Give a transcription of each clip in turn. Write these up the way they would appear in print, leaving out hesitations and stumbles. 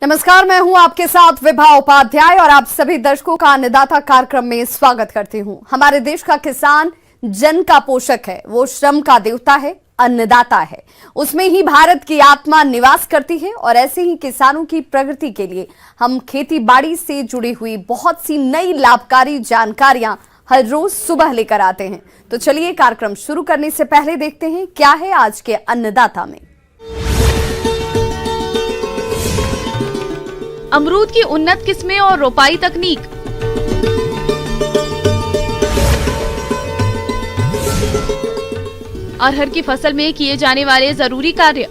नमस्कार, मैं हूं आपके साथ विभा उपाध्याय और आप सभी दर्शकों का अन्नदाता कार्यक्रम में स्वागत करती हूं। हमारे देश का किसान जन का पोषक है, वो श्रम का देवता है, अन्नदाता है। उसमें ही भारत की आत्मा निवास करती है और ऐसे ही किसानों की प्रगति के लिए हम खेती बाड़ी से जुड़ी हुई बहुत सी नई लाभकारी जानकारियां हर रोज सुबह लेकर आते हैं। तो चलिए कार्यक्रम शुरू करने से पहले देखते हैं क्या है आज के अन्नदाता में। अमरूद की उन्नत किस्में और रोपाई तकनीक। अरहर की फसल में किए जाने वाले जरूरी कार्य।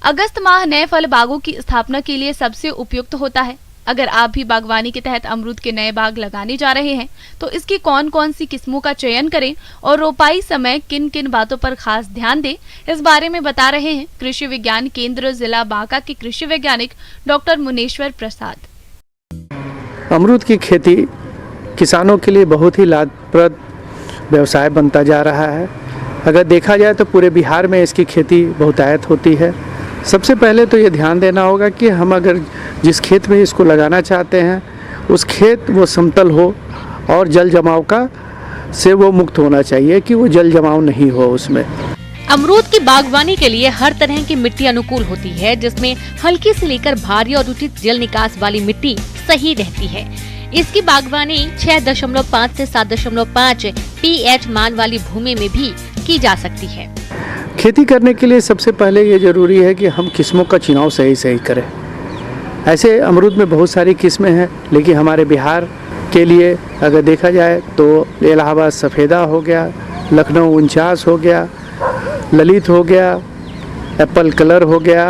अगस्त माह नए फल बागों की स्थापना के लिए सबसे उपयुक्त होता है। अगर आप भी बागवानी के तहत अमरूद के नए बाग लगाने जा रहे हैं तो इसकी कौन कौन सी किस्मों का चयन करें और रोपाई समय किन किन बातों पर खास ध्यान दें, इस बारे में बता रहे हैं कृषि विज्ञान केंद्र जिला बांका के कृषि वैज्ञानिक डॉक्टर मुनेश्वर प्रसाद। अमरूद की खेती किसानों के लिए बहुत ही लाभप्रद व्यवसाय बनता जा रहा है। अगर देखा जाए तो पूरे बिहार में इसकी खेती बहुतायत होती है। सबसे पहले तो ये ध्यान देना होगा कि हम अगर जिस खेत में इसको लगाना चाहते हैं उस खेत वो समतल हो और जल जमाव का से वो मुक्त होना चाहिए कि वो जल जमाव नहीं हो उसमें। अमरूद की बागवानी के लिए हर तरह की मिट्टी अनुकूल होती है, जिसमें हल्की से लेकर भारी और उचित जल निकास वाली मिट्टी सही रहती है। इसकी बागवानी 6.5 से 7.5 pH मान वाली भूमि में भी की जा सकती है। खेती करने के लिए सबसे पहले ये ज़रूरी है कि हम किस्मों का चुनाव सही करें। ऐसे अमरूद में बहुत सारी किस्में हैं, लेकिन हमारे बिहार के लिए अगर देखा जाए तो इलाहाबाद सफ़ेदा हो गया, लखनऊ 49 हो गया, ललित हो गया, एप्पल कलर हो गया,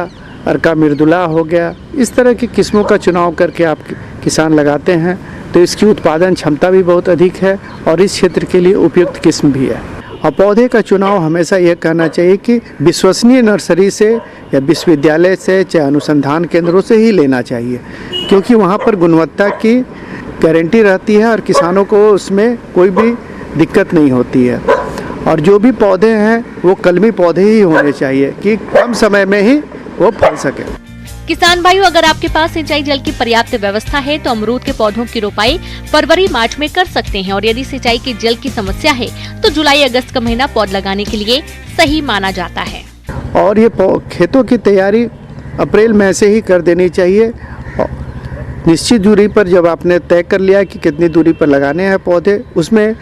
अर्का मृदुला हो गया। इस तरह की किस्मों का चुनाव करके आप किसान लगाते हैं तो इसकी उत्पादन क्षमता भी बहुत अधिक है और इस क्षेत्र के लिए उपयुक्त किस्म भी है। और पौधे का चुनाव हमेशा यह करना चाहिए कि विश्वसनीय नर्सरी से या विश्वविद्यालय से चाहे अनुसंधान केंद्रों से ही लेना चाहिए, क्योंकि वहाँ पर गुणवत्ता की गारंटी रहती है और किसानों को उसमें कोई भी दिक्कत नहीं होती है। और जो भी पौधे हैं वो कलमी पौधे ही होने चाहिए कि कम समय में ही वो फल सके। किसान भाइयों, अगर आपके पास सिंचाई जल की पर्याप्त व्यवस्था है तो अमरूद के पौधों की रोपाई फरवरी मार्च में कर सकते हैं, और यदि सिंचाई की जल की समस्या है तो जुलाई अगस्त का महीना पौध लगाने के लिए सही माना जाता है। और ये खेतों की तैयारी अप्रैल मई से ही कर देनी चाहिए। निश्चित दूरी पर जब आपने तय कर लिया कि कितनी दूरी पर लगाने हैं पौधे, उसमें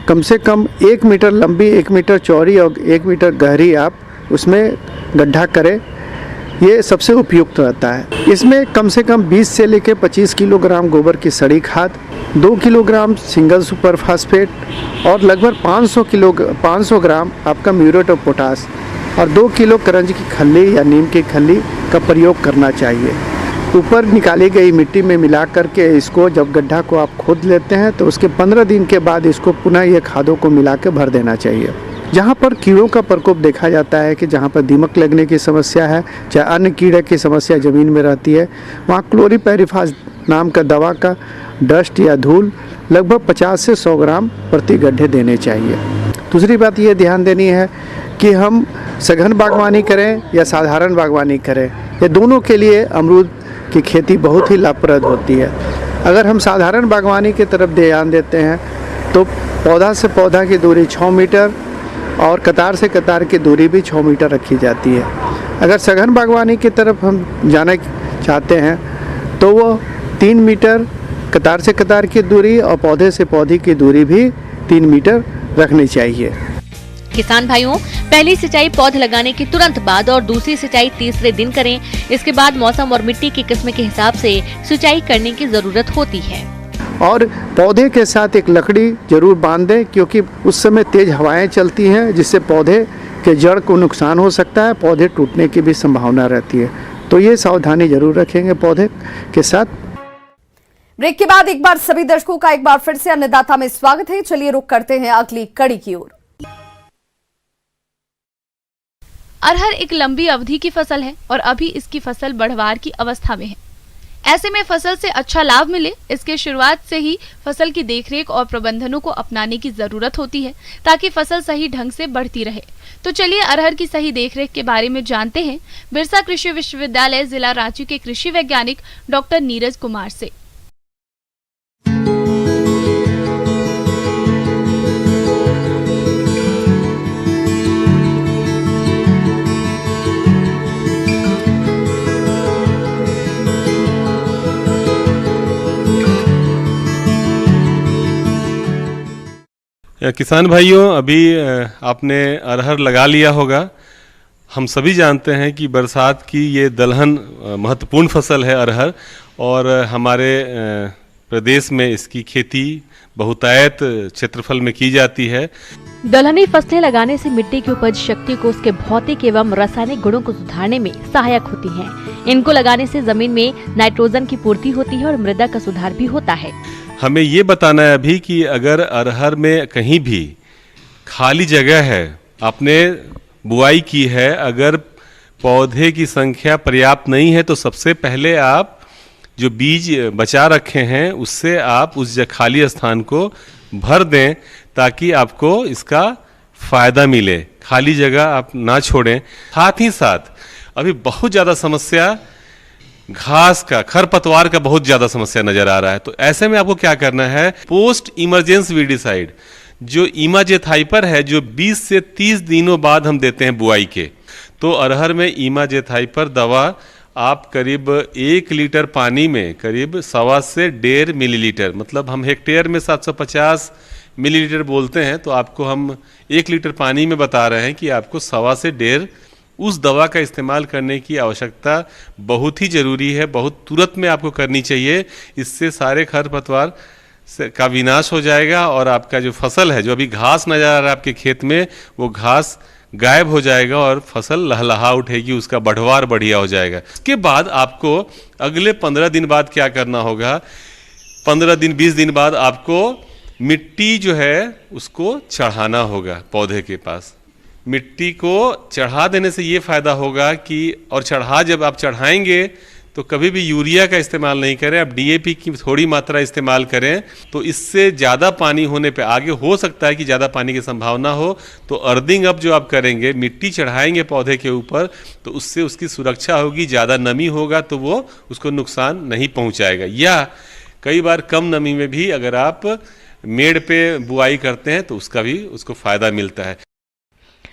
कम से कम 1 मीटर लंबी, 1 मीटर चौड़ी और 1 मीटर गहरी आप उसमें गड्ढा करें। ये सबसे उपयुक्त रहता है। इसमें कम से कम 20 से लेकर 25 किलोग्राम गोबर की सड़ी खाद, 2 किलोग्राम सिंगल सुपर फास्फेट और लगभग 500 ग्राम आपका म्यूरेट ऑफ पोटास और 2 किलो करंज की खल्ली या नीम की खल्ली का प्रयोग करना चाहिए। ऊपर निकाली गई मिट्टी में मिला करके इसको जब गड्ढा को आप खोद लेते हैं तो उसके 15 दिन के बाद इसको पुनः ये खादों को मिला के भर देना चाहिए। जहाँ पर कीड़ों का प्रकोप देखा जाता है कि जहाँ पर दीमक लगने की समस्या है, चाहे अन्य कीड़े की समस्या ज़मीन में रहती है, वहाँ क्लोरीपायरिफास नाम का दवा का डस्ट या धूल लगभग 50 से 100 ग्राम प्रति गड्ढे देने चाहिए। दूसरी बात ये ध्यान देनी है कि हम सघन बागवानी करें या साधारण बागवानी करें, ये दोनों के लिए अमरूद की खेती बहुत ही लाभप्रद होती है। अगर हम साधारण बागवानी की तरफ ध्यान देते हैं तो पौधा से पौधा की दूरी 6 मीटर और कतार से कतार की दूरी भी 6 मीटर रखी जाती है। अगर सघन बागवानी की तरफ हम जाना चाहते हैं तो वो 3 मीटर कतार से कतार की दूरी और पौधे से पौधे की दूरी भी 3 मीटर रखनी चाहिए। किसान भाइयों, पहली सिंचाई पौध लगाने के तुरंत बाद और दूसरी सिंचाई तीसरे दिन करें। इसके बाद मौसम और मिट्टी की किस्म के हिसाब से सिंचाई करने की जरूरत होती है। और पौधे के साथ एक लकड़ी जरूर बांध दें, क्योंकि उस समय तेज हवाएं चलती हैं जिससे पौधे के जड़ को नुकसान हो सकता है, पौधे टूटने की भी संभावना रहती है। तो ये सावधानी जरूर रखेंगे पौधे के साथ। ब्रेक के बाद एक बार सभी दर्शकों का एक बार फिर से अन्नदाता में स्वागत है। चलिए रुक करते हैं अगली कड़ी की ओर। अरहर एक लंबी अवधि की फसल है और अभी इसकी फसल बढ़वार की अवस्था में है। ऐसे में फसल से अच्छा लाभ मिले, इसके शुरुआत से ही फसल की देखरेख और प्रबंधनों को अपनाने की जरूरत होती है ताकि फसल सही ढंग से बढ़ती रहे। तो चलिए अरहर की सही देखरेख के बारे में जानते हैं बिरसा कृषि विश्वविद्यालय जिला रांची के कृषि वैज्ञानिक डॉक्टर नीरज कुमार से। किसान भाइयों, अभी आपने अरहर लगा लिया होगा। हम सभी जानते हैं कि बरसात की ये दलहन महत्वपूर्ण फसल है अरहर, और हमारे प्रदेश में इसकी खेती बहुतायत क्षेत्रफल में की जाती है। दलहनी फसलें लगाने से मिट्टी की उपज शक्ति को उसके भौतिक एवं रासायनिक गुणों को सुधारने में सहायक होती हैं। इनको लगाने से जमीन में नाइट्रोजन की पूर्ति होती है और मृदा का सुधार भी होता है। हमें ये बताना है अभी कि अगर अरहर में कहीं भी खाली जगह है, आपने बुआई की है, अगर पौधे की संख्या पर्याप्त नहीं है तो सबसे पहले आप जो बीज बचा रखे हैं उससे आप उस खाली स्थान को भर दें ताकि आपको इसका फायदा मिले। खाली जगह आप ना छोड़ें। साथ ही साथ अभी बहुत ज़्यादा समस्या घास का, खरपतवार का बहुत ज़्यादा समस्या नज़र आ रहा है। तो ऐसे में आपको क्या करना है, पोस्ट इमरजेंस वीडिसाइड जो इमाजेथाइपर है, जो 20 से 30 दिनों बाद हम देते हैं बुआई के, तो अरहर में इमाजेथाइपर दवा आप करीब 1 लीटर पानी में करीब 1.25 से 1.5 मिलीलीटर, मतलब हम हेक्टेयर में 750 मिलीलीटर बोलते हैं, तो आपको हम 1 लीटर पानी में बता रहे हैं कि आपको 1.25 से 1.5 उस दवा का इस्तेमाल करने की आवश्यकता बहुत ही ज़रूरी है। बहुत तुरंत में आपको करनी चाहिए। इससे सारे खरपतवार का विनाश हो जाएगा और आपका जो फसल है, जो अभी घास नजर आ रहा है आपके खेत में, वो घास गायब हो जाएगा और फसल लहलहा उठेगी, उसका बढ़वार बढ़िया हो जाएगा। इसके बाद आपको अगले 15 दिन बाद क्या करना होगा, 15 दिन 20 दिन बाद आपको मिट्टी जो है उसको चढ़ाना होगा पौधे के पास। मिट्टी को चढ़ा देने से ये फ़ायदा होगा कि, और जब आप चढ़ाएंगे तो कभी भी यूरिया का इस्तेमाल नहीं करें, आप डीएपी की थोड़ी मात्रा इस्तेमाल करें। तो इससे ज़्यादा पानी होने पे आगे हो सकता है कि ज़्यादा पानी की संभावना हो, तो अर्थिंग अप जो आप करेंगे, मिट्टी चढ़ाएंगे पौधे के ऊपर, तो उससे उसकी सुरक्षा होगी। ज़्यादा नमी होगा तो वो उसको नुकसान नहीं पहुँचाएगा। या कई बार कम नमी में भी अगर आप मेड़ पे बुआई करते हैं तो उसका भी उसको फ़ायदा मिलता है।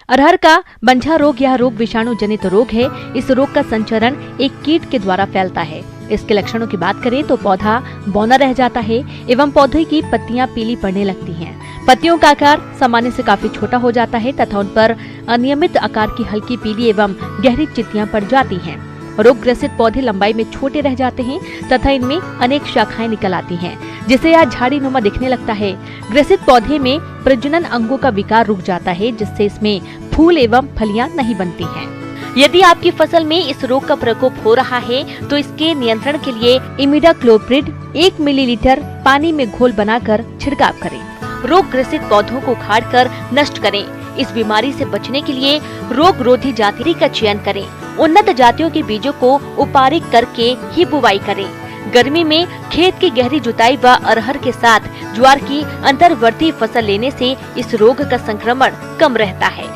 अरहर का बंझा रोग यह रोग विषाणु जनित रोग है। इस रोग का संचरण एक कीट के द्वारा फैलता है। इसके लक्षणों की बात करें तो पौधा बौना रह जाता है एवं पौधे की पत्तियां पीली पड़ने लगती हैं। पत्तियों का आकार सामान्य से काफी छोटा हो जाता है तथा उन पर अनियमित आकार की हल्की पीली एवं गहरी चित्तियां पड़ जाती हैं। रोग ग्रसित पौधे लंबाई में छोटे रह जाते हैं तथा इनमें अनेक शाखाएं निकल आती हैं, जिससे यह झाड़ी नुमा दिखने लगता है। ग्रसित पौधे में प्रजनन अंगों का विकार रुक जाता है, जिससे इसमें फूल एवं फलियां नहीं बनती हैं। यदि आपकी फसल में इस रोग का प्रकोप हो रहा है तो इसके नियंत्रण के लिए इमिडाक्लोप्रिड 1 मिलीलीटर पानी में घोल बनाकर छिड़काव करें। रोग ग्रसित पौधों को उखाड़कर नष्ट करें। इस बीमारी से बचने के लिए रोग रोधी जाति का चयन करें। उन्नत जातियों के बीजों को उपारित करके ही बुवाई करें। गर्मी में खेत की गहरी जुताई व अरहर के साथ ज्वार की अंतर्वर्ती फसल लेने से इस रोग का संक्रमण कम रहता है।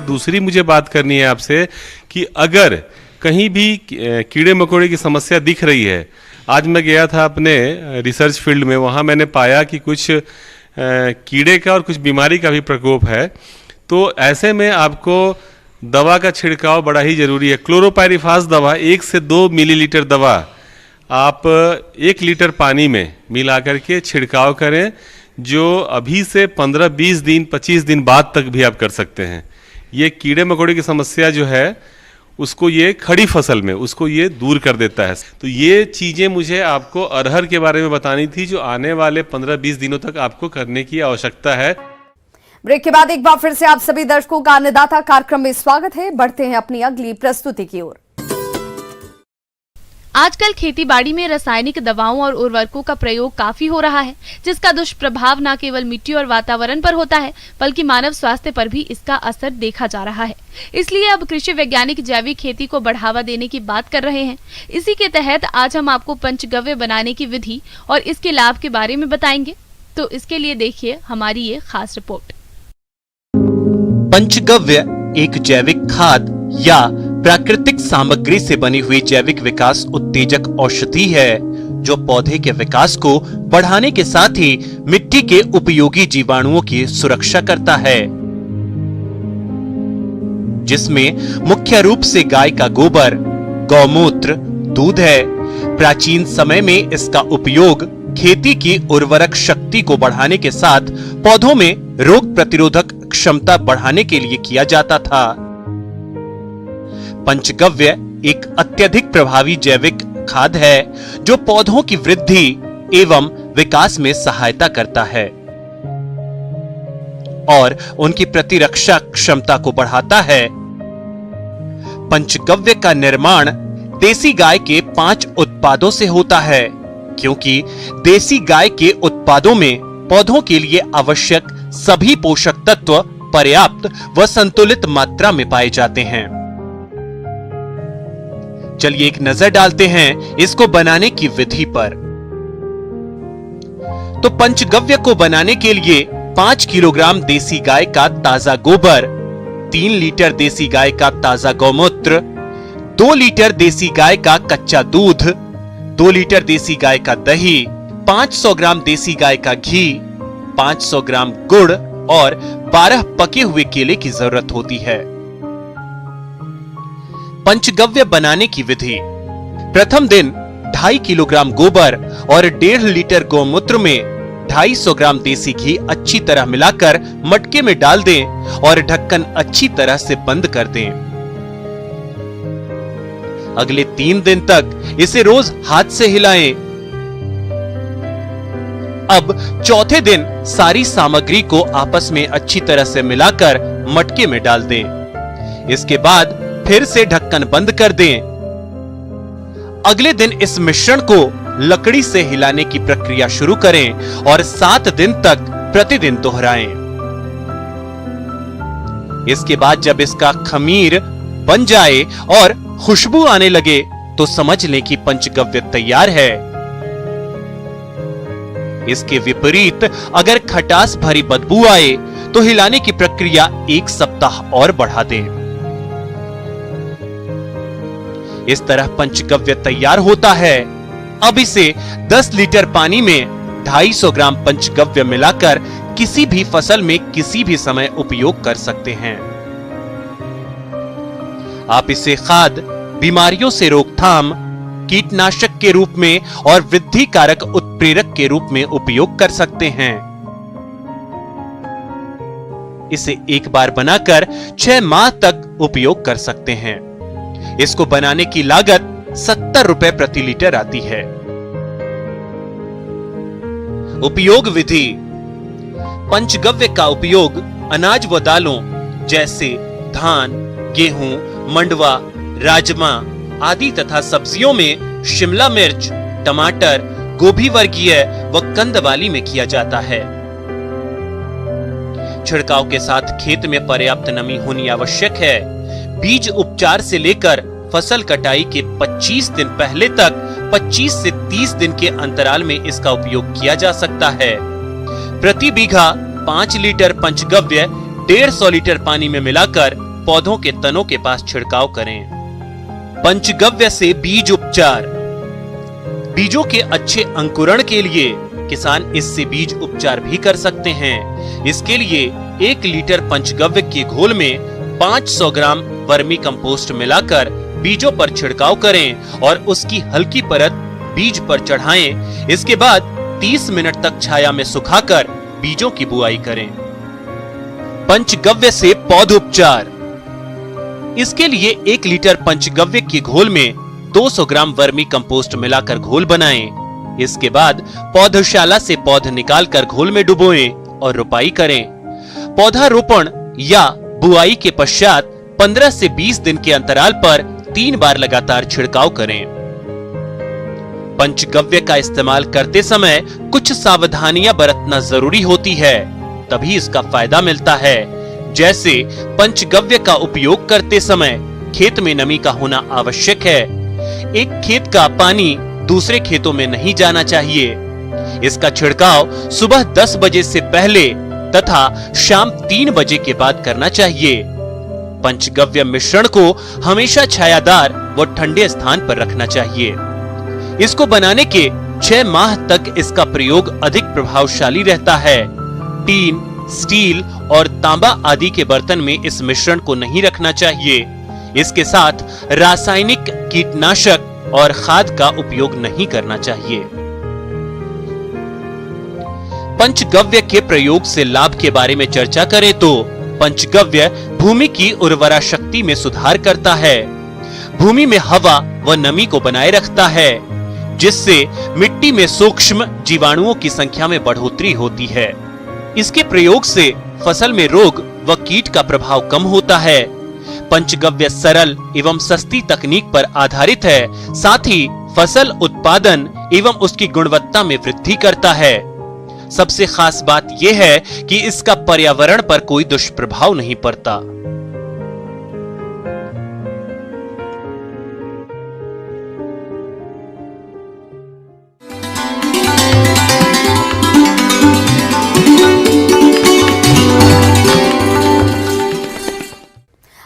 दूसरी मुझे बात करनी है आपसे कि अगर कहीं भी कीड़े मकोड़े की समस्या दिख रही है, आज मैं गया था अपने रिसर्च फील्ड में, वहाँ मैंने पाया कि कुछ कीड़े का और कुछ बीमारी का भी प्रकोप है। तो ऐसे में आपको दवा का छिड़काव बड़ा ही ज़रूरी है। क्लोरोपाइरिफास दवा 1 से 2 मिलीलीटर दवा आप 1 लीटर पानी में मिला करके छिड़काव करें, जो अभी से 15-20 दिन 25 दिन बाद तक भी आप कर सकते हैं। ये कीड़े मकोड़े की समस्या जो है उसको ये खड़ी फसल में उसको ये दूर कर देता है। तो ये चीज़ें मुझे आपको अरहर के बारे में बतानी थी, जो आने वाले 15-20 दिनों तक आपको करने की आवश्यकता है। ब्रेक के बाद एक बार फिर से आप सभी दर्शकों का अन्नदाता कार्यक्रम में स्वागत है। बढ़ते हैं अपनी अगली प्रस्तुति की ओर। आजकल खेतीबाड़ी में रासायनिक दवाओं और उर्वरकों का प्रयोग काफी हो रहा है, जिसका दुष्प्रभाव न केवल मिट्टी और वातावरण पर होता है बल्कि मानव स्वास्थ्य पर भी इसका असर देखा जा रहा है। इसलिए अब कृषि वैज्ञानिक जैविक खेती को बढ़ावा देने की बात कर रहे हैं। इसी के तहत आज हम आपको पंचगव्य बनाने की विधि और इसके लाभ के बारे में बताएंगे। तो इसके लिए देखिए हमारी ये खास रिपोर्ट। पंचगव्य एक जैविक खाद या प्राकृतिक सामग्री से बनी हुई जैविक विकास उत्तेजक औषधि है, जो पौधे के विकास को बढ़ाने के साथ ही मिट्टी के उपयोगी जीवाणुओं की सुरक्षा करता है, जिसमें मुख्य रूप से गाय का गोबर, गौमूत्र, दूध है। प्राचीन समय में इसका उपयोग खेती की उर्वरक शक्ति को बढ़ाने के साथ पौधों में रोग प्रतिरोधक क्षमता बढ़ाने के लिए किया जाता था। पंचगव्य एक अत्यधिक प्रभावी जैविक खाद है जो पौधों की वृद्धि एवं विकास में सहायता करता है और उनकी प्रतिरक्षा क्षमता को बढ़ाता है। पंचगव्य का निर्माण देसी गाय के 5 उत्पादों से होता है, क्योंकि देसी गाय के उत्पादों में पौधों के लिए आवश्यक सभी पोषक तत्व पर्याप्त व संतुलित मात्रा में पाए जाते हैं। चलिए एक नजर डालते हैं इसको बनाने की विधि पर। तो पंचगव्य को बनाने के लिए 5 किलोग्राम देसी गाय का ताजा गोबर, 3 लीटर देसी गाय का ताजा गौमूत्र, 2 लीटर देसी गाय का कच्चा दूध, 2 लीटर देसी गाय का दही, 500 ग्राम देसी गाय का घी, 500 ग्राम गुड़ और 12 पके हुए केले की जरूरत होती है। पंचगव्य बनाने की विधि। प्रथम दिन 2.5 किलोग्राम गोबर और 1.5 लीटर गौमूत्र में 250 ग्राम देसी घी अच्छी तरह मिलाकर मटके में डाल दें और ढक्कन अच्छी तरह से बंद कर दें। अगले 3 दिन तक इसे रोज हाथ से हिलाएं। अब चौथे दिन सारी सामग्री को आपस में अच्छी तरह से मिलाकर मटके में डाल दें। इसके बाद फिर से ढक्कन बंद कर दें। अगले दिन इस मिश्रण को लकड़ी से हिलाने की प्रक्रिया शुरू करें और 7 दिन तक प्रतिदिन दोहराएं। इसके बाद जब इसका खमीर बन जाए और खुशबू आने लगे तो समझ लें कि पंचगव्य तैयार है। इसके विपरीत अगर खटास भरी बदबू आए तो हिलाने की प्रक्रिया 1 सप्ताह और बढ़ा दें। इस तरह पंचगव्य तैयार होता है। अब इसे 10 लीटर पानी में 250 ग्राम पंचगव्य मिलाकर किसी भी फसल में किसी भी समय उपयोग कर सकते हैं। आप इसे खाद, बीमारियों से रोकथाम, कीटनाशक के रूप में और वृद्धि कारक उत्प्रेरक के रूप में उपयोग कर सकते हैं। इसे एक बार बनाकर 6 माह तक उपयोग कर सकते हैं। इसको बनाने की लागत 70 रुपए प्रति लीटर आती है। उपयोग विधि। पंचगव्य का उपयोग अनाज व दालों जैसे धान, गेहूं, मंडवा, राजमा आदि तथा सब्जियों में शिमला मिर्च, टमाटर, गोभी वर्गीय व कंद वाली में किया जाता है। छिड़काव के साथ खेत में पर्याप्त नमी होनी आवश्यक है। बीज उपचार से लेकर फसल कटाई के 25 दिन पहले तक 25 से 30 दिन के अंतराल में इसका उपयोग किया जा सकता है। प्रति बीघा 5 लीटर पंचगव्य 150 लीटर पानी में मिलाकर पौधों के तनों के पास छिड़काव करें। पंचगव्य से बीज उपचार। बीजों के अच्छे अंकुरण के लिए किसान इससे बीज उपचार भी कर सकते हैं। इसके लिए 1 लीटर पंचगव्य के घोल में 500 ग्राम वर्मी कंपोस्ट मिलाकर बीजों पर छिड़काव करें और उसकी हल्की परत बीज पर चढ़ाएं। इसके बाद 30 मिनट तक छाया में सुखाकर बीजों की बुआई करें। पंचगव्य से पौधोपचार। इसके लिए 1 लीटर पंचगव्य के घोल में 200 ग्राम वर्मी कंपोस्ट मिलाकर घोल बनाएं। इसके बाद पौधशाला से पौध निकालकर घोल में डुबोएं और रोपाई करें। पौधारोपण या बुआई के पश्चात 15 से 20 दिन के अंतराल पर 3 बार लगातार छिड़काव करें। पंचगव्य का इस्तेमाल करते समय कुछ सावधानियां बरतना जरूरी होती है, तभी इसका फायदा मिलता है। जैसे पंचगव्य का उपयोग करते समय खेत में नमी का होना आवश्यक है। एक खेत का पानी दूसरे खेतों में नहीं जाना चाहिए। इसका छिड़काव सुबह 10 बजे से पहले तथा शाम 3 बजे के बाद करना चाहिए। पंचगव्य मिश्रण को हमेशा छायादार व ठंडे स्थान पर रखना चाहिए। इसको बनाने के 6 माह तक इसका प्रयोग अधिक प्रभावशाली रहता है। टीन, स्टील और तांबा आदि के बर्तन में इस मिश्रण को नहीं रखना चाहिए। इसके साथ रासायनिक कीटनाशक और खाद का उपयोग नहीं करना चाहिए। पंचगव्य के प्रयोग से लाभ के बारे में चर्चा करें तो पंचगव्य भूमि की उर्वरा शक्ति में सुधार करता है, भूमि में हवा व नमी को बनाए रखता है, जिससे मिट्टी में सूक्ष्म जीवाणुओं की संख्या में बढ़ोतरी होती है। इसके प्रयोग से फसल में रोग व कीट का प्रभाव कम होता है। पंचगव्य सरल एवं सस्ती तकनीक पर आधारित है, साथ ही फसल उत्पादन एवं उसकी गुणवत्ता में वृद्धि करता है। सबसे खास बात यह है कि इसका पर्यावरण पर कोई दुष्प्रभाव नहीं पड़ता।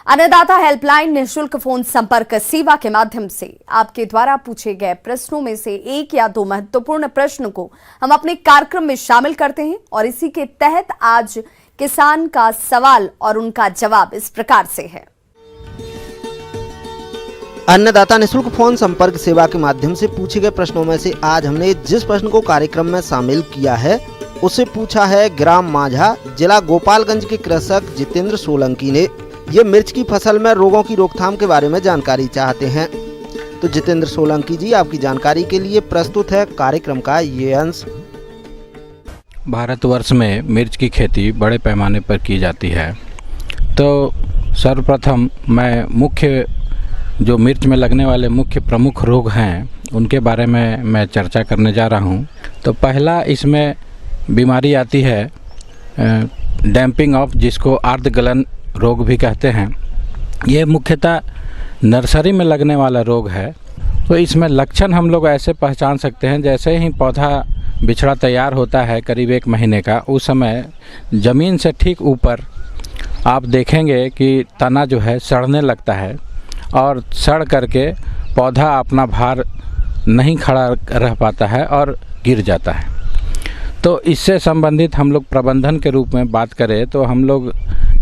अन्नदाता हेल्पलाइन निःशुल्क फोन संपर्क सेवा के माध्यम से आपके द्वारा पूछे गए प्रश्नों में से एक या दो महत्वपूर्ण प्रश्न को हम अपने कार्यक्रम में शामिल करते हैं और इसी के तहत आज किसान का सवाल और उनका जवाब इस प्रकार से है। अन्नदाता निःशुल्क फोन संपर्क सेवा के माध्यम से पूछे गए प्रश्नों में से आज हमने जिस प्रश्न को कार्यक्रम में शामिल किया है उसे पूछा है ग्राम माझा, जिला गोपालगंज के कृषक जितेंद्र सोलंकी ने। ये मिर्च की फसल में रोगों की रोकथाम के बारे में जानकारी चाहते हैं। तो जितेंद्र सोलंकी जी, आपकी जानकारी के लिए प्रस्तुत है कार्यक्रम का ये अंश। भारतवर्ष में मिर्च की खेती बड़े पैमाने पर की जाती है। तो सर्वप्रथम मैं जो मिर्च में लगने वाले मुख्य प्रमुख रोग हैं उनके बारे में मैं चर्चा करने जा रहा हूं। तो पहला इसमें बीमारी आती है डैम्पिंग ऑफ, जिसको अर्धगलन रोग भी कहते हैं। ये मुख्यतः नर्सरी में लगने वाला रोग है। तो इसमें लक्षण हम लोग ऐसे पहचान सकते हैं, जैसे ही पौधा बिछड़ा तैयार होता है करीब 1 महीने का, उस समय ज़मीन से ठीक ऊपर आप देखेंगे कि तना जो है सड़ने लगता है और सड़ करके पौधा अपना भार नहीं खड़ा रह पाता है और गिर जाता है। तो इससे संबंधित हम लोग प्रबंधन के रूप में बात करें तो हम लोग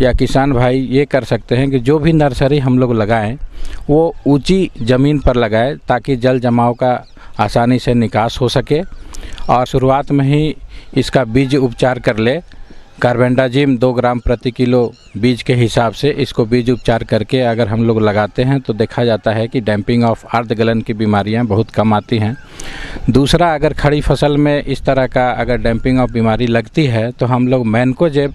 या किसान भाई ये कर सकते हैं कि जो भी नर्सरी हम लोग लगाएं वो ऊंची ज़मीन पर लगाएं ताकि जल जमाव का आसानी से निकास हो सके और शुरुआत में ही इसका बीज उपचार कर ले। कार्बेंडाजिम 2 ग्राम प्रति किलो बीज के हिसाब से इसको बीज उपचार करके अगर हम लोग लगाते हैं तो देखा जाता है कि डैम्पिंग ऑफ अर्धगलन की बीमारियां बहुत कम आती हैं। दूसरा, अगर खड़ी फसल में इस तरह का अगर डैम्पिंग ऑफ बीमारी लगती है तो हम लोग मैनकोजेब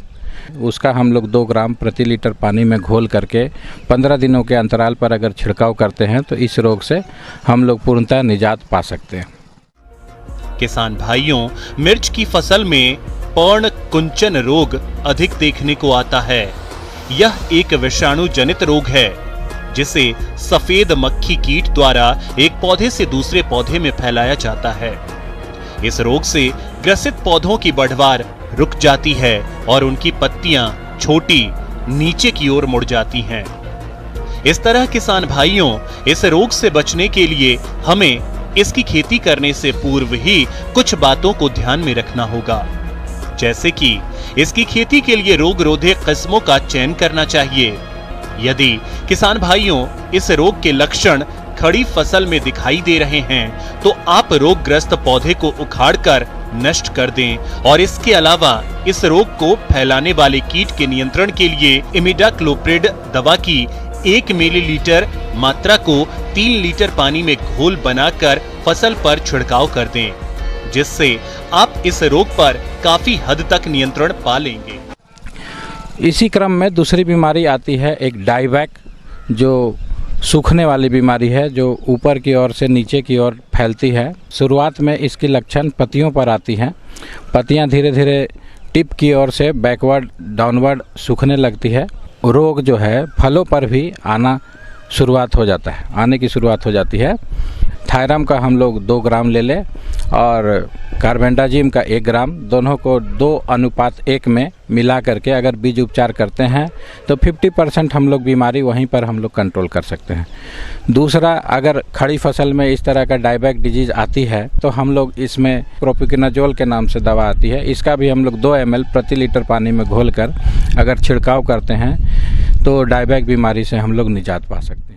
उसका हम लोग 2 ग्राम प्रति लीटर पानी में घोल करके 15 दिनों के अंतराल पर अगर छिड़काव करते हैं तो इस रोग से हम लोग पूर्णतः निजात पा सकते हैं। किसान भाइयों, मिर्च की फसल में पर्ण कुंचन रोग अधिक देखने को आता है। यह एक विषाणु जनित रोग है जिसे सफेद मक्खी कीट द्वारा एक पौधे से दूसरे पौधे में फैलाया जाता है। इस रोग से ग्रसित पौधों की बढ़वार रुक जाती है और उनकी पत्तियां छोटी नीचे की ओर मुड़ जाती हैं। इस तरह किसान भाइयों, इस रोग से बचने के लिए हमें इसकी खेती करने से पूर्व ही कुछ बातों को ध्यान में रखना होगा, जैसे कि इसकी खेती के लिए रोग रोधक किस्मों का चयन करना चाहिए। यदि किसान भाइयों इस रोग के लक्षण खड़ी फसल में दिखाई दे रहे हैं तो आप रोगग्रस्त पौधे को उखाड़कर नष्ट कर दें और इसके अलावा इस रोग को फैलाने वाले कीट के नियंत्रण के लिए इमिडाक्लोप्रिड दवा की 1 मिलीलीटर मात्रा को 3 लीटर पानी में घोल बनाकर फसल पर छिड़काव कर दें, जिससे आप इस रोग पर काफी हद तक नियंत्रण पा लेंगे। इसी क्रम में दूसरी बीमारी आती है एक डाईबैक, जो सूखने वाली बीमारी है जो ऊपर की ओर से नीचे की ओर फैलती है। शुरुआत में इसकी लक्षण पत्तियों पर आती हैं। पत्तियां धीरे धीरे टिप की ओर से बैकवर्ड डाउनवर्ड सूखने लगती है। रोग जो है फलों पर भी आने की शुरुआत हो जाती है। थायराम का हम लोग 2 ग्राम ले लें और कार्बेंडाजिम का 1 ग्राम, दोनों को 2:1 में मिला करके अगर बीज उपचार करते हैं तो 50% हम लोग बीमारी वहीं पर हम लोग कंट्रोल कर सकते हैं। दूसरा, अगर खड़ी फसल में इस तरह का डायबैक डिजीज आती है तो हम लोग इसमें प्रोपिकोनाजोल के नाम से दवा आती है, इसका भी हम लोग 2 ml प्रति लीटर पानी में घोलकर अगर छिड़काव करते हैं तो डायबैक बीमारी से हम लोग निजात पा सकते हैं।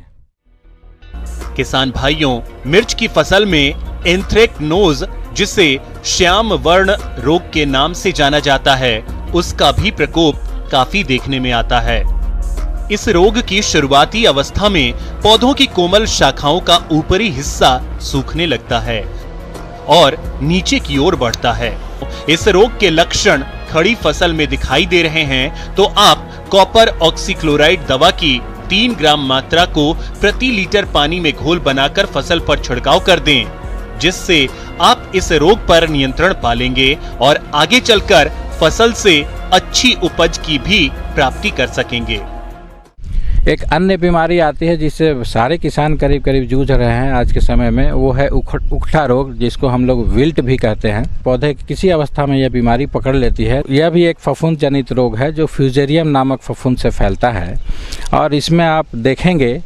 किसान भाइयों, मिर्च की फसल में एंथ्रेक्नोज, जिसे श्याम वर्ण रोग के नाम से जाना जाता है, उसका भी प्रकोप काफी देखने में आता है। इस रोग की शुरुआती अवस्था में पौधों की कोमल शाखाओं का ऊपरी हिस्सा सूखने लगता है और नीचे की ओर बढ़ता है। इस रोग के लक्षण खड़ी फसल में दिखाई दे रहे हैं तो आप कॉपर ऑक्सीक्लोराइड दवा की 3 ग्राम मात्रा को प्रति लीटर पानी में घोल बनाकर फसल पर छिड़काव कर दें, जिससे आप इस रोग पर नियंत्रण पा लेंगे और आगे चलकर फसल से अच्छी उपज की भी प्राप्ति कर सकेंगे। एक अन्य बीमारी आती है जिससे सारे किसान करीब करीब जूझ रहे हैं आज के समय में, वो है उकठा रोग, जिसको हम लोग विल्ट भी कहते हैं। पौधे की किसी अवस्था में यह बीमारी पकड़ लेती है। यह भी एक फफूंद जनित रोग है जो फ्यूजेरियम नामक फफूंद से फैलता है और इसमें आप देखेंगे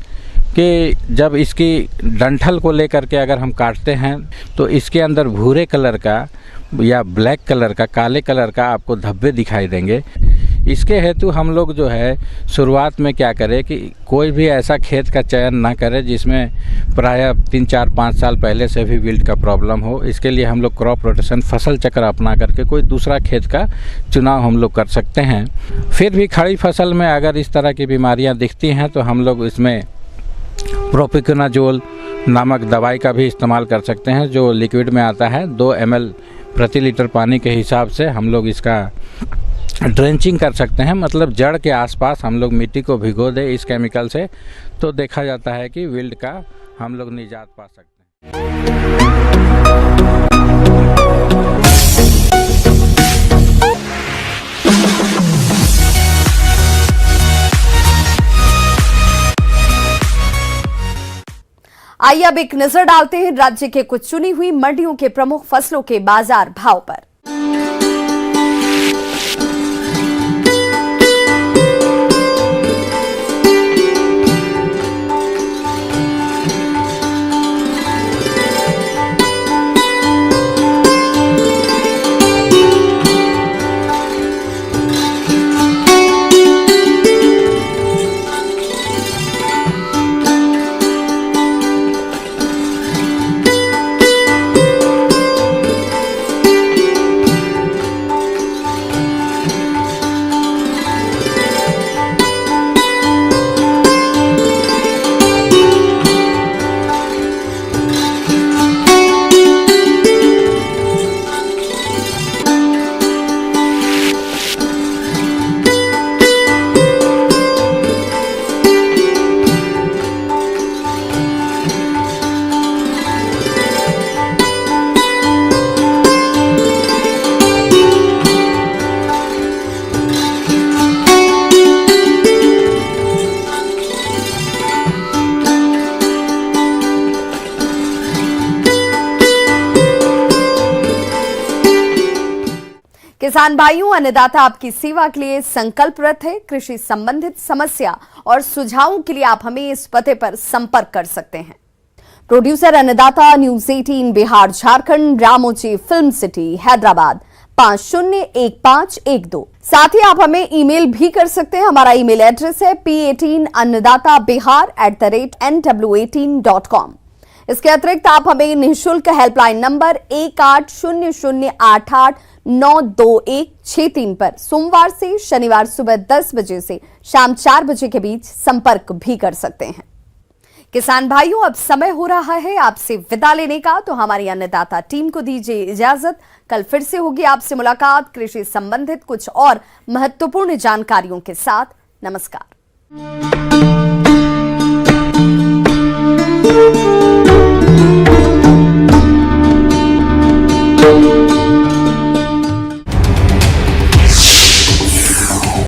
कि जब इसकी डंठल को लेकर के अगर हम काटते हैं तो इसके अंदर भूरे कलर का या ब्लैक कलर का, काले कलर का आपको धब्बे दिखाई देंगे। इसके हेतु हम लोग जो है शुरुआत में क्या करें कि कोई भी ऐसा खेत का चयन ना करें जिसमें प्रायः 3, 4, 5 साल पहले से भी विल्ट का प्रॉब्लम हो। इसके लिए हम लोग क्रॉप रोटेशन, फसल चक्र अपना करके कोई दूसरा खेत का चुनाव हम लोग कर सकते हैं। फिर भी खड़ी फसल में अगर इस तरह की बीमारियां दिखती हैं तो हम लोग इसमें प्रोपिकोनाजोल नामक दवाई का भी इस्तेमाल कर सकते हैं जो लिक्विड में आता है। 2 ml प्रति लीटर पानी के हिसाब से हम लोग इसका ड्रेंचिंग कर सकते हैं, मतलब जड़ के आसपास हम लोग मिट्टी को भिगो दें इस केमिकल से, तो देखा जाता है कि विल्ट का हम लोग निजात पा सकते हैं। आइए अब एक नजर डालते हैं राज्य के कुछ चुनी हुई मंडियों के प्रमुख फसलों के बाजार भाव पर। किसान भाइयों, अन्नदाता आपकी सेवा के लिए संकल्परत है। कृषि संबंधित समस्या और सुझावों के लिए आप हमें इस पते पर संपर्क कर सकते हैं। Producer Annadata, news 18 Bihar Jharkhand, Ramoji film city Hyderabad 501512। साथ ही आप हमें ईमेल भी कर सकते हैं। हमारा ईमेल एड्रेस है p18annadatabihar@nw18.com। इसके अतिरिक्त आप हमें निःशुल्क हेल्पलाइन नंबर 1800889216 पर सोमवार से शनिवार सुबह 10 बजे से शाम 4 बजे के बीच संपर्क भी कर सकते हैं। किसान भाइयों, अब समय हो रहा है आपसे विदा लेने का, तो हमारी अन्नदाता टीम को दीजिए इजाजत। कल फिर से होगी आपसे मुलाकात कृषि संबंधित कुछ और महत्वपूर्ण जानकारियों के साथ। नमस्कार।